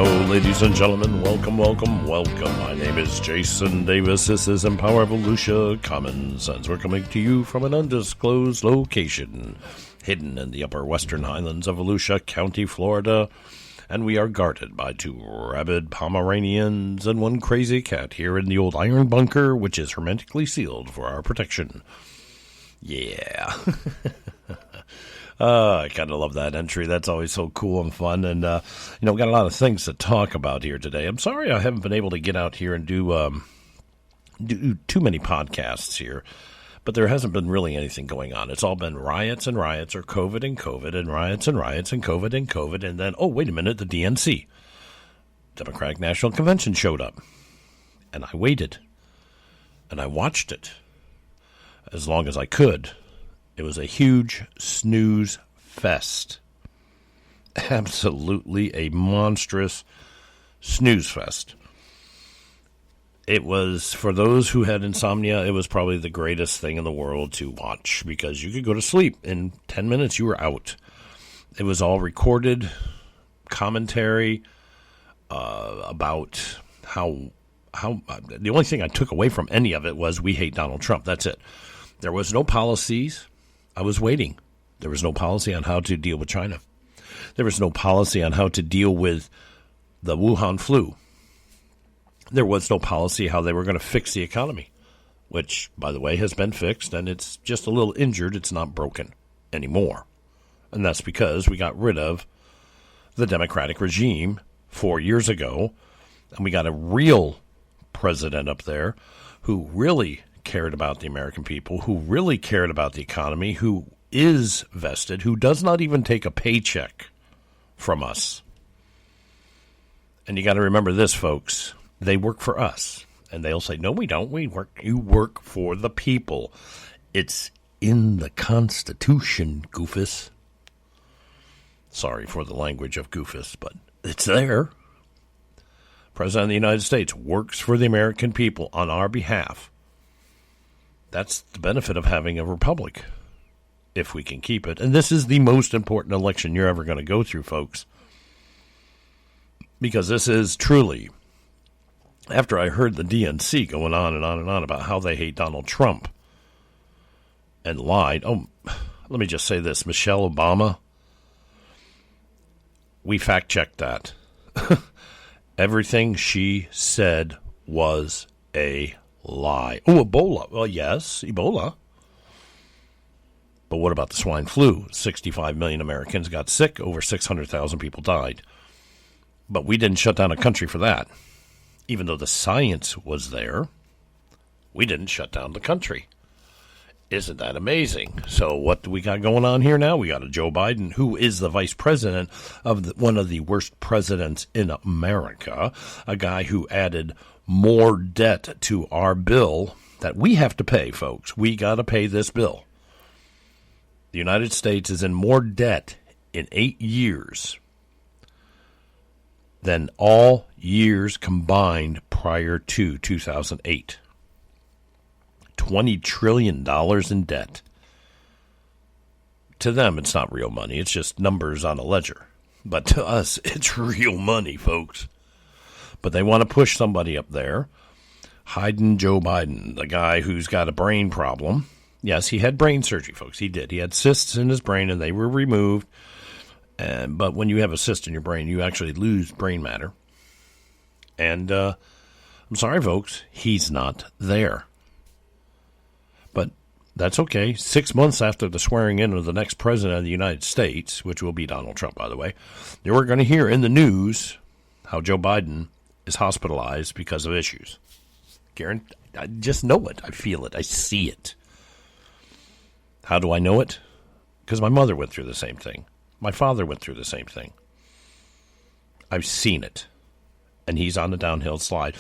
ladies and gentlemen. Welcome. My name is Jason Davis. This is Empower Volusia Common Sense. We're coming to you from an undisclosed location, hidden in the upper western highlands of Volusia County, Florida. And we are guarded by 2 rabid Pomeranians and 1 crazy cat here in the old iron bunker, which is hermetically sealed for our protection. Yeah. I kind of love that entry. That's always so cool and fun. And, got a lot of things to talk about here today. I'm sorry I haven't been able to get out here and do too many podcasts here. But there hasn't been really anything going on. It's all been riots and riots, or COVID and COVID, and riots and riots, and COVID, and then, oh, wait a minute, the DNC, Democratic National Convention, showed up. And I waited. And I watched it as long as I could. It was a huge snooze fest. Absolutely a monstrous snooze fest. It was, for those who had insomnia, it was probably the greatest thing in the world to watch, because you could go to sleep. In 10 minutes, you were out. It was all recorded commentary about how the only thing I took away from any of it was we hate Donald Trump. That's it. There was no policies. I was waiting. There was no policy on how to deal with China. There was no policy on how to deal with the Wuhan flu. There was no policy how they were going to fix the economy, which, by the way, has been fixed, and it's just a little injured. It's not broken anymore. And that's because we got rid of the Democratic regime 4 years ago, and we got a real president up there who really cared about the American people, who really cared about the economy, who is vested, who does not even take a paycheck from us. And you got to remember this, folks. They work for us. And they'll say, no, we don't. You work for the people. It's in the Constitution, goofus. Sorry for the language of goofus, but it's there. President of the United States works for the American people on our behalf. That's the benefit of having a republic, if we can keep it. And this is the most important election you're ever going to go through, folks. Because this is truly, after I heard the DNC going on and on and on about how they hate Donald Trump and lied. Oh, let me just say this. Michelle Obama, we fact-checked that. Everything she said was a lie. Oh, Ebola. Well, yes, Ebola. But what about the swine flu? 65 million Americans got sick. Over 600,000 people died. But we didn't shut down a country for that. Even though the science was there, we didn't shut down the country. Isn't that amazing? So what do we got going on here now? We got a Joe Biden, who is the vice president of one of the worst presidents in America, a guy who added more debt to our bill that we have to pay, folks. We got to pay this bill. The United States is in more debt in 8 years than all years combined prior to 2008. $20 trillion in debt. To them, it's not real money. It's just numbers on a ledger. But to us, it's real money, folks. But they want to push somebody up there, hiding Joe Biden, the guy who's got a brain problem. Yes, he had brain surgery, folks. He did. He had cysts in his brain, and they were removed. But when you have a cyst in your brain, you actually lose brain matter. And I'm sorry, folks, he's not there. But that's okay. 6 months after the swearing in of the next president of the United States, which will be Donald Trump, by the way, you were going to hear in the news how Joe Biden is hospitalized because of issues. Karen, I just know it. I feel it. I see it. How do I know it? Because my mother went through the same thing. My father went through the same thing. I've seen it. And he's on the downhill slide.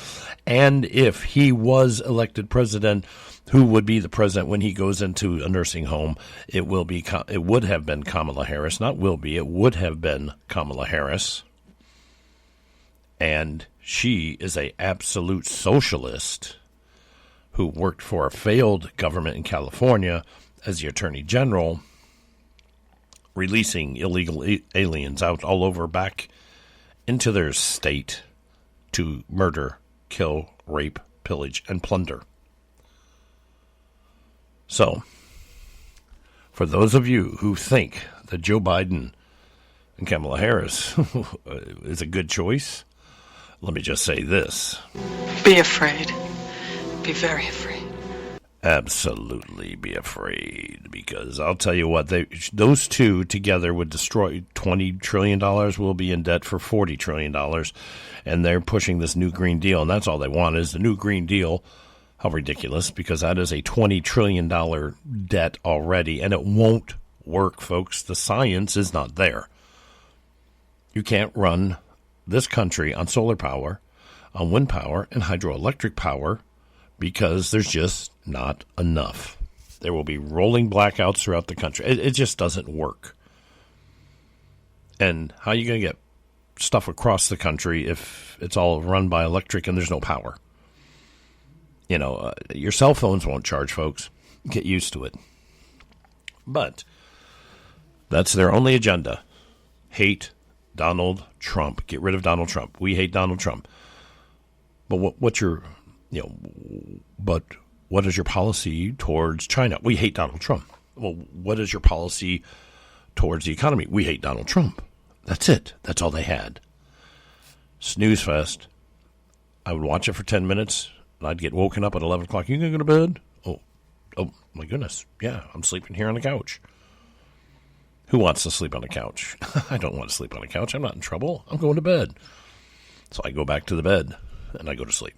And if he was elected president, who would be the president when he goes into a nursing home? It would have been Kamala Harris. Not will be. It would have been Kamala Harris. And she is an absolute socialist who worked for a failed government in California as the attorney general, releasing illegal aliens out all over back into their state to murder, kill, rape, pillage, and plunder. So, for those of you who think that Joe Biden and Kamala Harris is a good choice, let me just say this. Be afraid. Be very afraid. Absolutely be afraid, because I'll tell you what, those two together would destroy $20 trillion. We'll be in debt for $40 trillion, and they're pushing this new Green Deal, and that's all they want is the new Green Deal. How ridiculous, because that is a $20 trillion debt already, and it won't work, folks. The science is not there. You can't run this country on solar power, on wind power, and hydroelectric power, because there's just not enough. There will be rolling blackouts throughout the country. It just doesn't work. And how are you going to get stuff across the country if it's all run by electric and there's no power? You know, your cell phones won't charge, folks. Get used to it. But that's their only agenda. Hate Donald Trump. Get rid of Donald Trump. We hate Donald Trump. But what's your... but what is your policy towards China? We hate Donald Trump. Well, what is your policy towards the economy? We hate Donald Trump. That's it. That's all they had. Snooze fest. I would watch it for 10 minutes, and I'd get woken up at 11 o'clock. You going to go to bed? Oh, my goodness. Yeah, I'm sleeping here on the couch. Who wants to sleep on the couch? I don't want to sleep on the couch. I'm not in trouble. I'm going to bed. So I go back to the bed, and I go to sleep.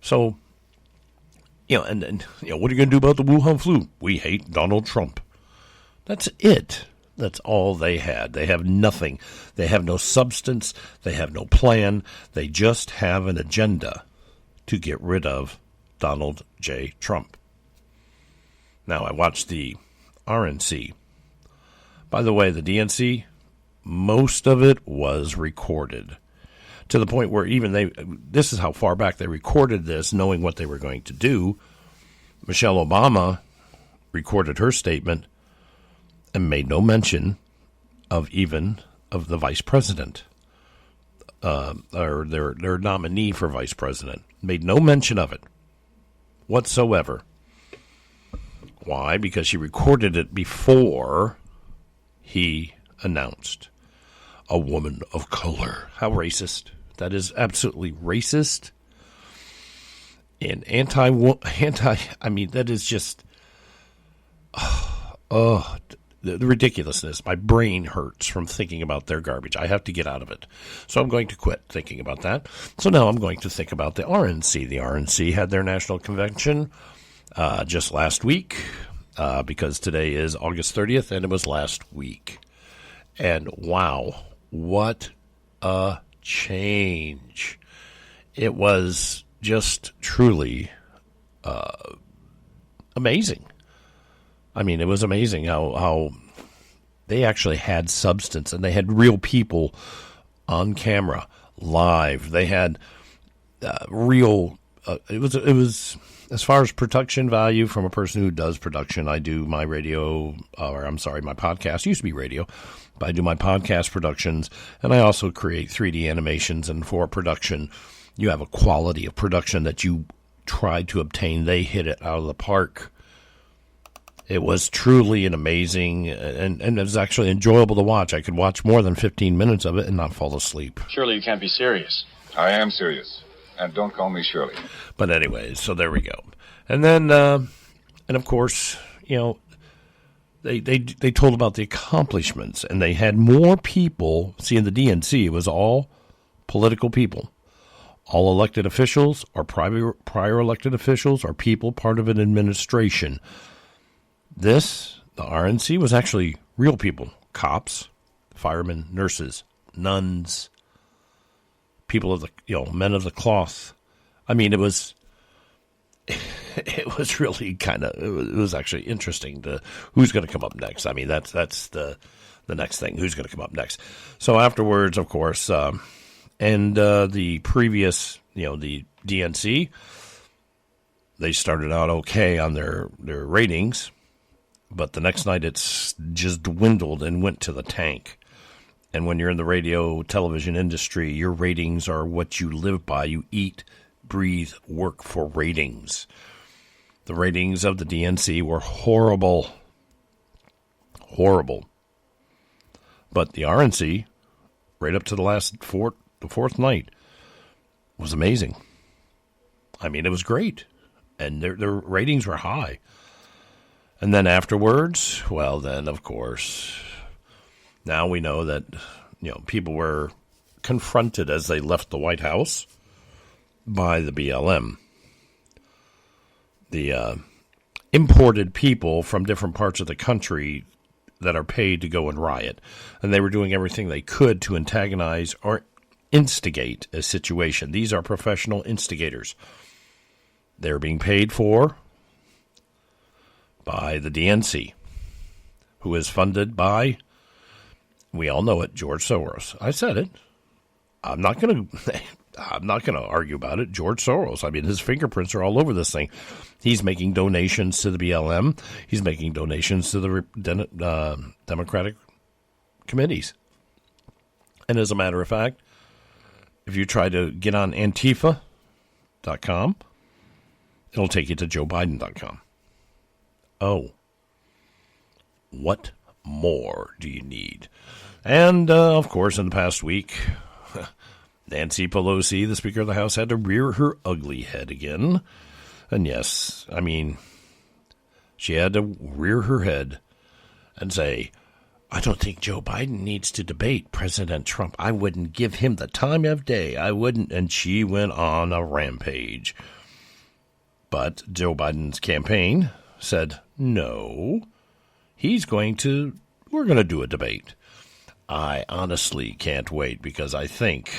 So, and what are you going to do about the Wuhan flu? We hate Donald Trump. That's it. That's all they had. They have nothing. They have no substance. They have no plan. They just have an agenda to get rid of Donald J. Trump. Now, I watched the RNC. By the way, the DNC, most of it was recorded. To the point where even this is how far back they recorded this, knowing what they were going to do. Michelle Obama recorded her statement and made no mention of the vice president, or their nominee for vice president. Made no mention of it whatsoever. Why? Because she recorded it before he announced a woman of color. How racist. That is absolutely racist and that is just, the ridiculousness. My brain hurts from thinking about their garbage. I have to get out of it. So I'm going to quit thinking about that. So now I'm going to think about the RNC. The RNC had their national convention just last week, because today is August 30th, and it was last week. And wow, what a change. It was just truly amazing. I mean, it was amazing how they actually had substance, and they had real people on camera, live. They had real. It was as far as production value from a person who does production. I do my my podcast. Used to be radio, but I do my podcast productions, and I also create 3D animations. And for production, you have a quality of production that you try to obtain. They hit it out of the park. It was truly an amazing, and it was actually enjoyable to watch. I could watch more than 15 minutes of it and not fall asleep. Surely you can't be serious. I am serious. And don't call me Shirley. But anyways, so there we go. And then, and of course, they told about the accomplishments, and they had more people. See, in the DNC, it was all political people. All elected officials or prior elected officials or people part of an administration. The RNC, was actually real people. Cops, firemen, nurses, nuns, people of the, men of the cloth. I mean, it was really it was actually interesting to who's going to come up next. I mean, that's the next thing. Who's going to come up next? So afterwards, of course, and the previous, the DNC, they started out okay on their ratings, but the next night it's just dwindled and went to the tank. And when you're in the radio, television industry, your ratings are what you live by. You eat, breathe, work for ratings. The ratings of the DNC were horrible. Horrible. But the RNC, right up to the fourth night, was amazing. I mean, it was great. And their ratings were high. And then afterwards, well, then, of course, now we know that, people were confronted as they left the White House by the BLM. The imported people from different parts of the country that are paid to go and riot. And they were doing everything they could to antagonize or instigate a situation. These are professional instigators. They're being paid for by the DNC, who is funded by, we all know it, George Soros. I said it. I'm not going to argue about it. George Soros. I mean, his fingerprints are all over this thing. He's making donations to the BLM. He's making donations to the Democratic committees. And as a matter of fact, if you try to get on Antifa.com, it'll take you to JoeBiden.com. Oh, what more do you need? And, of course, in the past week, Nancy Pelosi, the Speaker of the House, had to rear her ugly head again. And yes, I mean, she had to rear her head and say, I don't think Joe Biden needs to debate President Trump. I wouldn't give him the time of day. I wouldn't. And she went on a rampage. But Joe Biden's campaign said, no, we're going to do a debate. I honestly can't wait because I think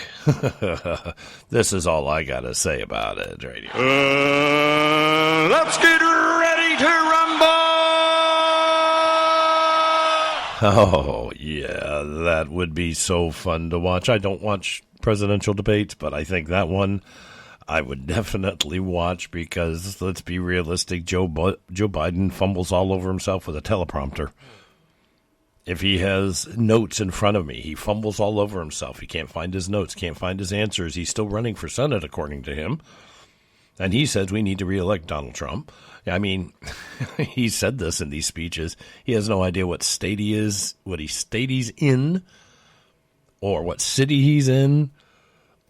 this is all I got to say about it right here. Let's get ready to rumble! Oh, yeah, that would be so fun to watch. I don't watch presidential debates, but I think that one I would definitely watch because, let's be realistic, Joe Biden fumbles all over himself with a teleprompter. If he has notes in front of me, he fumbles all over himself. He can't find his notes, can't find his answers. He's still running for Senate, according to him. And he says we need to reelect Donald Trump. I mean, he said this in these speeches. He has no idea what state he is, what state he's in, or what city he's in,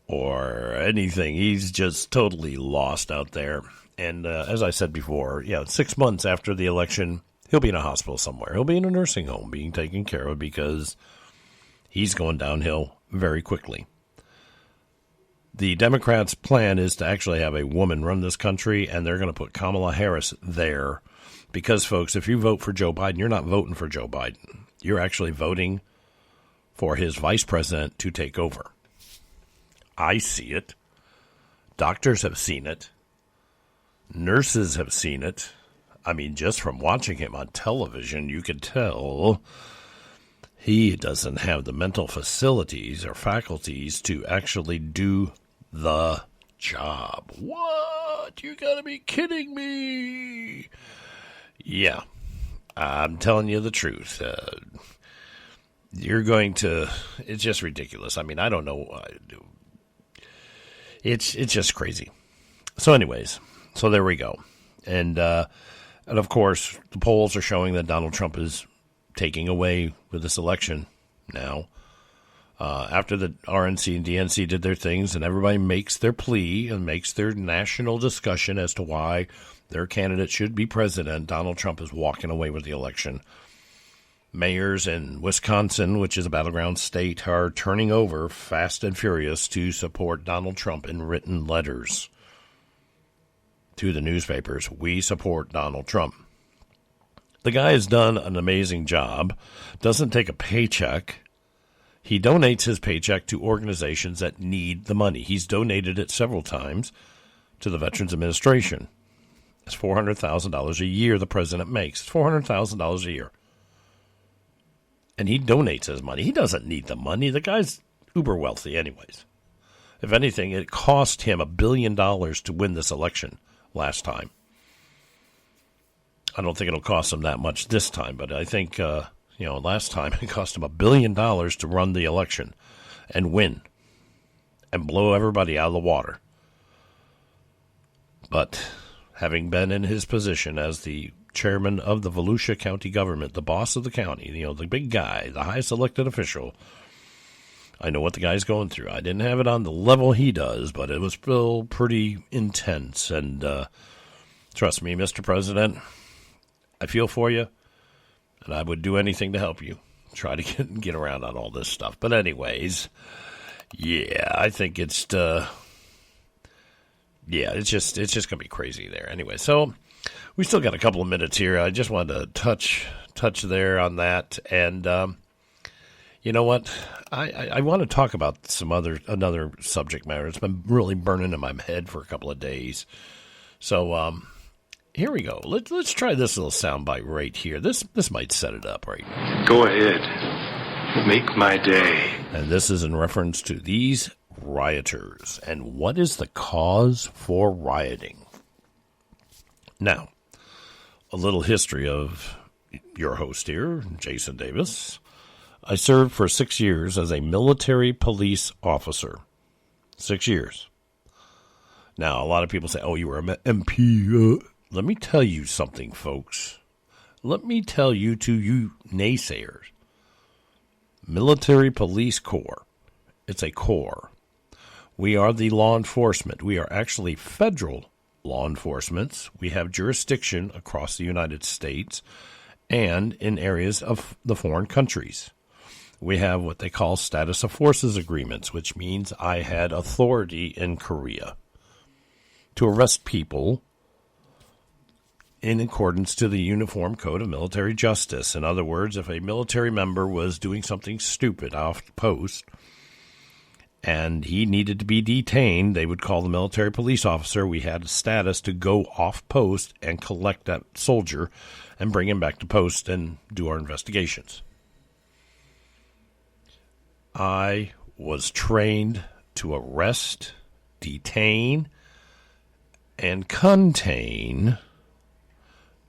or anything. He's just totally lost out there. And as I said before, 6 months after the election, he'll be in a hospital somewhere. He'll be in a nursing home being taken care of because he's going downhill very quickly. The Democrats' plan is to actually have a woman run this country, and they're going to put Kamala Harris there. Because, folks, if you vote for Joe Biden, you're not voting for Joe Biden. You're actually voting for his vice president to take over. I see it. Doctors have seen it. Nurses have seen it. I mean, just from watching him on television, you could tell he doesn't have the mental facilities or faculties to actually do the job. What? You gotta be kidding me. Yeah, I'm telling you the truth. It's just ridiculous. I mean, I don't know. It's just crazy. So anyways, there we go. And of course, the polls are showing that Donald Trump is taking away with this election now. After the RNC and DNC did their things and everybody makes their plea and makes their national discussion as to why their candidate should be president, Donald Trump is walking away with the election. Mayors in Wisconsin, which is a battleground state, are turning over fast and furious to support Donald Trump in written letters to the newspapers. We support Donald Trump. The guy has done an amazing job, doesn't take a paycheck. He donates his paycheck to organizations that need the money. He's donated it several times to the Veterans Administration. It's $400,000 a year the president makes. It's $400,000 a year. And he donates his money. He doesn't need the money. The guy's uber wealthy anyways. If anything, it cost him $1 billion to win this election last time. I don't think it'll cost him that much this time, but I think, last time it cost him $1 billion to run the election and win and blow everybody out of the water. But having been in his position as the chairman of the Volusia County government, the boss of the county, the big guy, the highest elected official, I know what the guy's going through. I didn't have it on the level he does, but it was still pretty intense. And trust me, Mr. President, I feel for you, and I would do anything to help you try to get around on all this stuff. But anyways, yeah, I think it's just gonna be crazy there. Anyway, so we still got a couple of minutes here. I just wanted to touch there on that, and you know what? I want to talk about another subject matter. It's been really burning in my head for a couple of days. So here we go. Let's try this little soundbite right here. This might set it up right. Go ahead. Make my day. And this is in reference to these rioters and what is the cause for rioting. Now, a little history of your host here, Jason Davis. I served for 6 years as a military police officer. 6 years. Now, a lot of people say, oh, you were an MP. Let me tell you something, folks. Let me tell you to you naysayers. Military Police Corps. It's a corps. We are the law enforcement. We are actually federal law enforcement. We have jurisdiction across the United States and in areas of the foreign countries. We have what they call status of forces agreements, which means I had authority in Korea to arrest people in accordance to the Uniform Code of Military Justice. In other words, if a military member was doing something stupid off post and he needed to be detained, they would call the military police officer. We had a status to go off post and collect that soldier and bring him back to post and do our investigations. I was trained to arrest, detain, and contain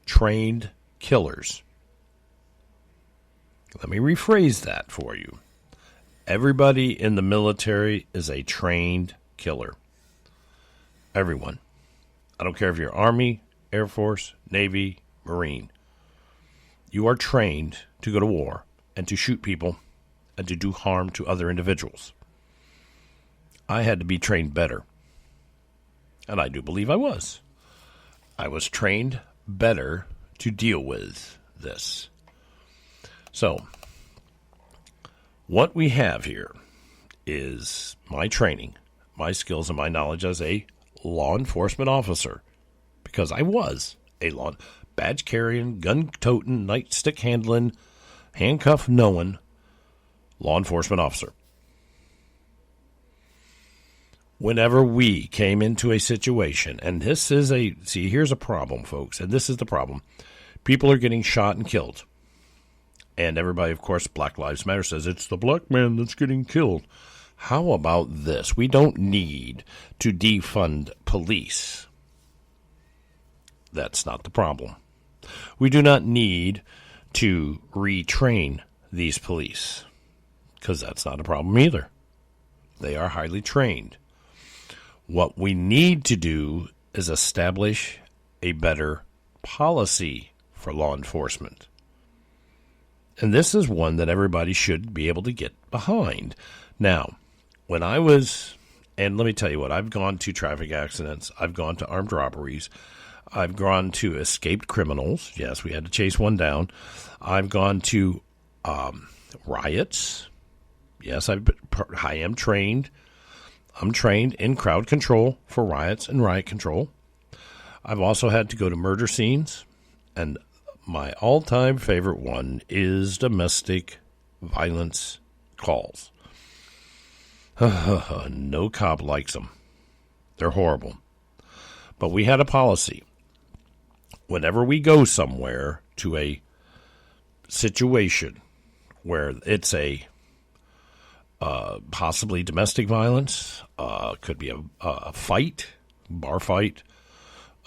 trained killers. Let me rephrase that for you. Everybody in the military is a trained killer. Everyone. I don't care if you're Army, Air Force, Navy, Marine. You are trained to go to war and to shoot people and to do harm to other individuals. I had to be trained better. And I do believe I was. I was trained better to deal with this. So, what we have here is my training, my skills, and my knowledge as a law enforcement officer. Because I was a badge-carrying, gun-toting, nightstick-handling, handcuff-knowing law enforcement officer. Whenever we came into a situation, and this is here's a problem, folks, and this is the problem. People are getting shot and killed. And everybody, of course, Black Lives Matter says it's the black man that's getting killed. How about this? We don't need to defund police. That's not the problem. We do not need to retrain these police, because that's not a problem either. They are highly trained. What we need to do is establish a better policy for law enforcement. And this is one that everybody should be able to get behind. Now, when I was, and let me tell you what, I've gone to traffic accidents, I've gone to armed robberies, I've gone to escaped criminals. Yes, we had to chase one down. I've gone to riots. Yes, I am trained. I'm trained in crowd control for riots and riot control. I've also had to go to murder scenes, and my all-time favorite one is domestic violence calls. No cop likes them. They're horrible. But we had a policy. Whenever we go somewhere to a situation where it's a possibly domestic violence, could be a fight, bar fight,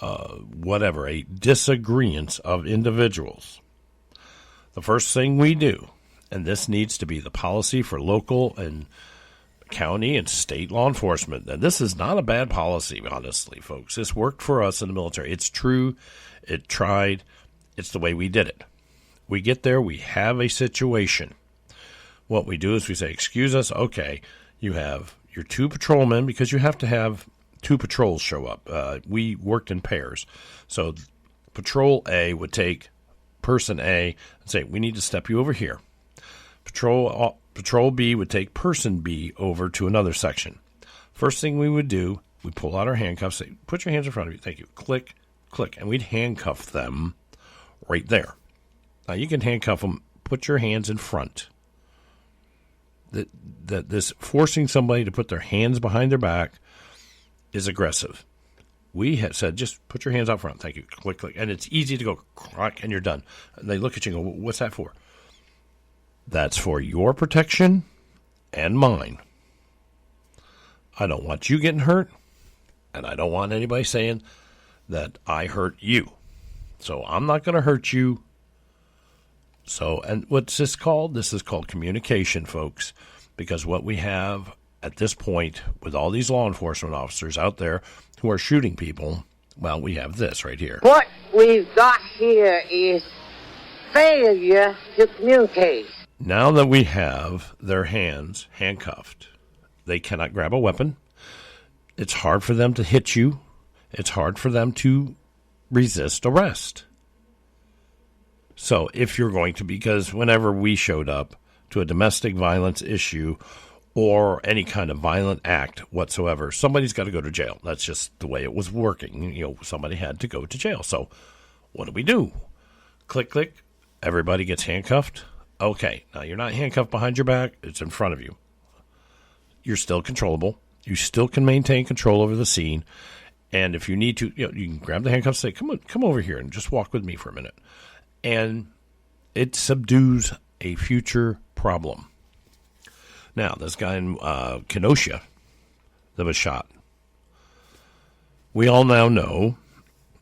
whatever, a disagreement of individuals, The first thing we do, and this needs to be the policy for local and county and state law enforcement, and this is not a bad policy, honestly, folks. This worked for us in the military. It's true. It tried. It's the way we did it. We get there. We have a situation. What we do is we say, excuse us. Okay, you have your 2 patrolmen, because you have to have 2 patrols show up. We worked in pairs. So Patrol A would take person A and say, we need to step you over here. Patrol B would take person B over to another section. First thing we would do, we pull out our handcuffs, say, put your hands in front of you. Thank you. Click, click. And we'd handcuff them right there. Now, you can handcuff them. Put your hands in front. This forcing somebody to put their hands behind their back is aggressive. We had said, just put your hands out front. Thank you. Click, click. And it's easy to go, crack, and you're done. And they look at you and go, what's that for? That's for your protection and mine. I don't want you getting hurt, and I don't want anybody saying that I hurt you. So I'm not going to hurt you. So, and what's this called? This is called communication, folks, because what we have at this point with all these law enforcement officers out there who are shooting people, well, we have this right here. What we've got here is failure to communicate. Now that we have their hands handcuffed, they cannot grab a weapon. It's hard for them to hit you. It's hard for them to resist arrest. So if you're going to, because whenever we showed up to a domestic violence issue or any kind of violent act whatsoever, somebody's got to go to jail. That's just the way it was working. You know, somebody had to go to jail. So what do? Click, click. Everybody gets handcuffed. Okay, now you're not handcuffed behind your back. It's in front of you. You're still controllable. You still can maintain control over the scene. And if you need to, you can grab the handcuffs and say, come over here and just walk with me for a minute. And it subdues a future problem. Now, this guy in Kenosha that was shot, we all now know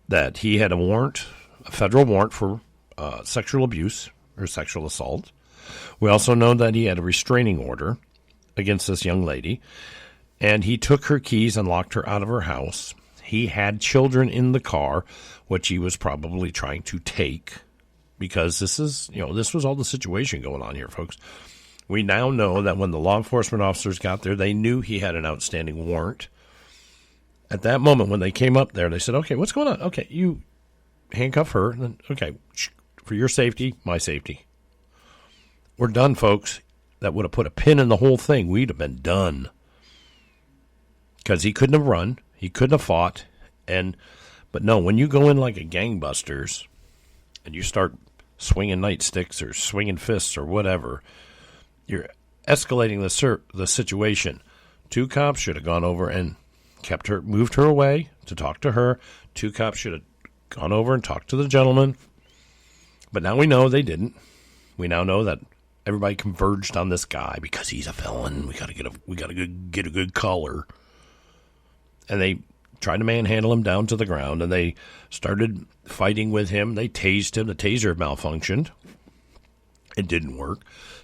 that he had a warrant, a federal warrant for sexual abuse or sexual assault. We also know that he had a restraining order against this young lady, and he took her keys and locked her out of her house. He had children in the car, which he was probably trying to take, because this was all the situation going on here, folks. We now know that when the law enforcement officers got there, they knew he had an outstanding warrant. At that moment, when they came up there, they said, okay, what's going on? Okay, you handcuff her. Then, okay, for your safety, my safety. We're done, folks. That would have put a pin in the whole thing. We'd have been done. Because he couldn't have run. He couldn't have fought. But no, when you go in like a gangbusters and you start swinging nightsticks or swinging fists or whatever, you're escalating the situation. 2 cops should have gone over and moved her away to talk to her. 2 cops should have gone over and talked to the gentleman. But now we know they didn't. We now know that everybody converged on this guy because he's a felon. We got to get a good collar. And they tried to manhandle him down to the ground, and they started fighting with him. They tased him. The taser malfunctioned. It didn't work.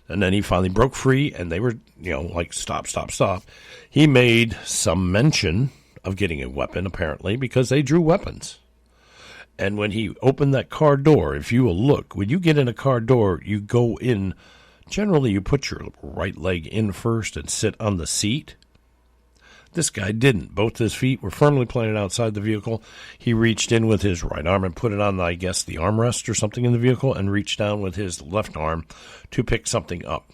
And then he finally broke free, and they were, like, stop, stop, stop. He made some mention of getting a weapon, apparently, because they drew weapons. And when he opened that car door, if you will look, when you get in a car door, you go in. Generally, you put your right leg in first and sit on the seat. This guy didn't. Both his feet were firmly planted outside the vehicle. He reached in with his right arm and put it on, I guess, the armrest or something in the vehicle, and reached down with his left arm to pick something up.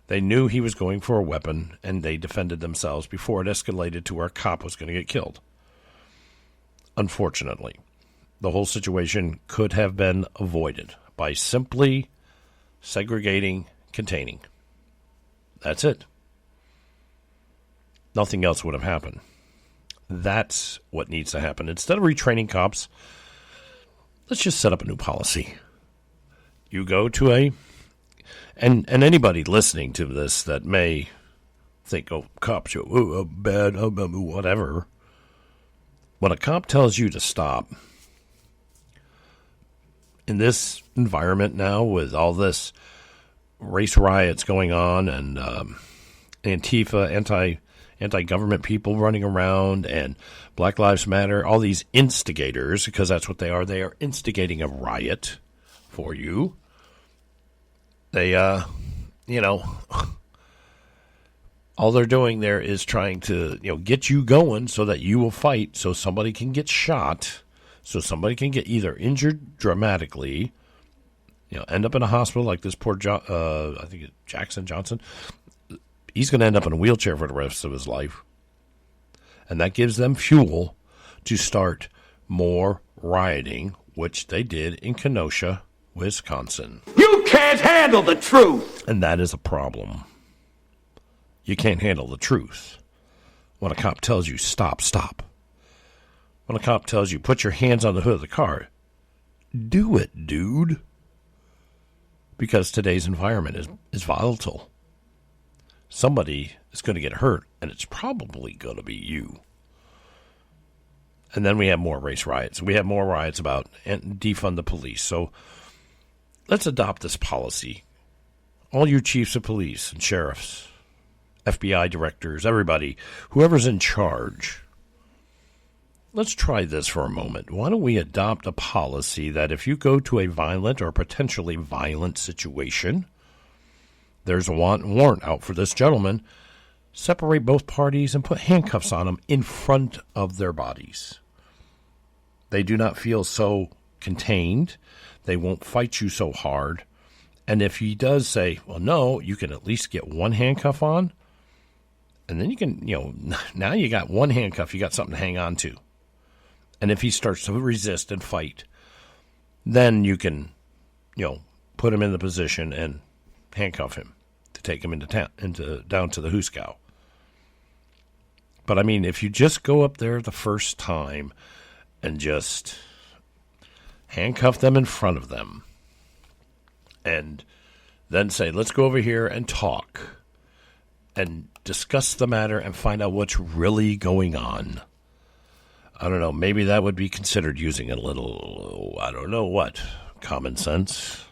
They knew he was going for a weapon, and they defended themselves before it escalated to where a cop was going to get killed. Unfortunately, the whole situation could have been avoided by simply segregating, containing. That's it. Nothing else would have happened. That's what needs to happen. Instead of retraining cops, let's just set up a new policy. You go to and anybody listening to this that may think, oh, cops, bad, whatever. When a cop tells you to stop, in this environment now with all this race riots going on and Antifa, anti-government people running around and Black Lives Matter, all these instigators, because that's what they are instigating a riot for you. They, all they're doing there is trying to, get you going so that you will fight, so somebody can get shot, so somebody can get either injured dramatically, end up in a hospital like this poor, I think it's Jackson Johnson. He's going to end up in a wheelchair for the rest of his life. And that gives them fuel to start more rioting, which they did in Kenosha, Wisconsin. You can't handle the truth! And that is a problem. You can't handle the truth. When a cop tells you, stop, stop. When a cop tells you, put your hands on the hood of the car, do it, dude. Because today's environment is volatile. Somebody is going to get hurt, and it's probably going to be you. And then we have more race riots. We have more riots about defund the police. So let's adopt this policy. All you chiefs of police and sheriffs, FBI directors, everybody, whoever's in charge, let's try this for a moment. Why don't we adopt a policy that if you go to a violent or potentially violent situation, there's a warrant out for this gentleman, separate both parties and put handcuffs on them in front of their bodies. They do not feel so contained. They won't fight you so hard. And if he does say, well, no, you can at least get one handcuff on, and then you can, now you got one handcuff, you got something to hang on to. And if he starts to resist and fight, then you can, put him in the position and handcuff him to take him down to the Hooskow. But I mean, if you just go up there the first time and just handcuff them in front of them and then say, let's go over here and talk and discuss the matter and find out what's really going on. I don't know, maybe that would be considered using a little, I don't know what, common sense.